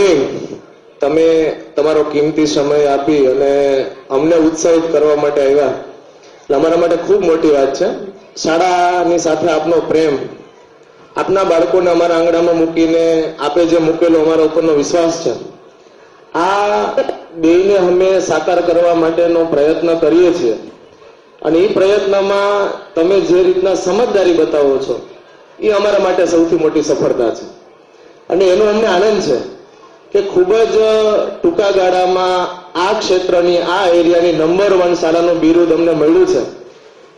Morning તમે તમારો કિંમતી સમય આપી અને અમને ઉત્સાહિત કરવા માટે આવ્યા એટલે અમારા માટે ખૂબ મોટી વાત છે. શાળાની સાથે આપનો પ્રેમ, આપના બાળકોને અમારા આંગણામાં મૂકીને આપે જે મૂકેલો અમારા ઉપરનો વિશ્વાસ છે, આ બેયને અમે સાકાર કરવા માટેનો પ્રયત્ન કરીએ છીએ. અને એ પ્રયત્નમાં તમે જે રીતના સમજદારી બતાવો છો એ અમારા માટે સૌથી મોટી સફળતા છે. અને એનો અમને આનંદ છે કે ખૂબ જ ટૂંકા ગાળામાં આ ક્ષેત્રની, આ એરિયાની નંબર 1 શાળાનું બિરુદ અમને મળ્યું છે.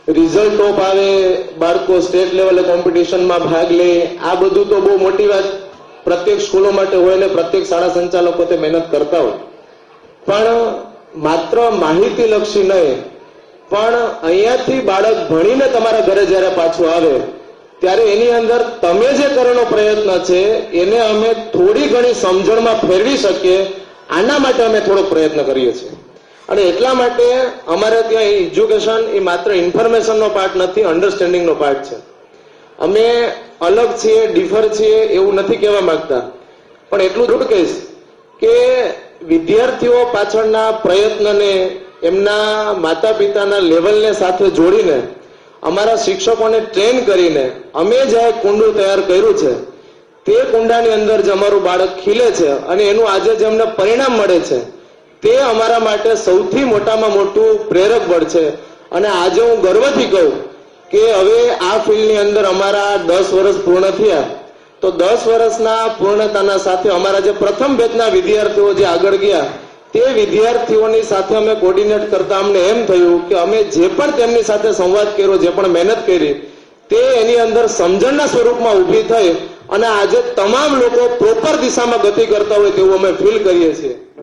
રિઝલ્ટ ટોપ આવે, બાળકો સ્ટેટ લેવલે કોમ્પિટિશનમાં ભાગ લે, આ બધું તો બહુ મોટી વાત પ્રત્યેક સ્કૂલો માટે હોય ને પ્રત્યેક શાળા સંચાલકો તે મહેનત કરતા હોય. પણ માત્ર માહિતીલક્ષી નહીં, પણ અહીંયાથી બાળક ભણીને તમારા ઘરે જ્યારે પાછું આવે ત્યારે એની અંદર તમે જે કરવાનો પ્રયત્ન છે એને અમે થોડી ઘણી સમજણમાં ફેરવી શકીએ, આના માટે અમે થોડો પ્રયત્ન કરીએ છીએ. અને એટલા માટે અમારે ત્યાં એજ્યુકેશન એ માત્ર ઇન્ફોર્મેશનનો પાર્ટ નથી, અન્ડરસ્ટેન્ડિંગનો પાર્ટ છે. અમે અલગ છીએ, ડિફર છીએ એવું નથી કહેવા માંગતા, પણ એટલું જરૂર કહીશ કે વિદ્યાર્થીઓ પાછળના પ્રયત્નને, એમના માતા પિતાના લેવલને સાથે જોડીને, અમારા શિક્ષકોને ટ્રેન કરીને અમે જે કુંડું તૈયાર કર્યું છે તે કુંડાની અંદર જ અમારું બાળક ખીલે છે અને એનું આજે જે અમને પરિણામ મળે છે તે અમારા માટે સૌથી મોટામાં મોટું પ્રેરક બળ છે. અને આજે હું ગર્વથી કહું કે હવે આ ફિલ્ડની અંદર અમારા 10 વર્ષ પૂર્ણ થયા, તો 10 વર્ષના પૂર્ણતાના સાથે અમારા જે પ્રથમ બેચના વિદ્યાર્થીઓ જે આગળ ગયા તે વિદ્યાર્થીઓની સાથે અમે કોર્ડિનેટ કરતા અમને એમ થયું કે અમે જે પણ તેમની સાથે સંવાદ કર્યો, જે પણ મહેનત કરી તે એની અંદર સમજણના સ્વરૂપમાં ઊભી થઈ અને આજે તમામ લોકો પ્રોપર દિશામાં ગતિ કરતા હોય તેવું અમે ફીલ કરીએ છીએ.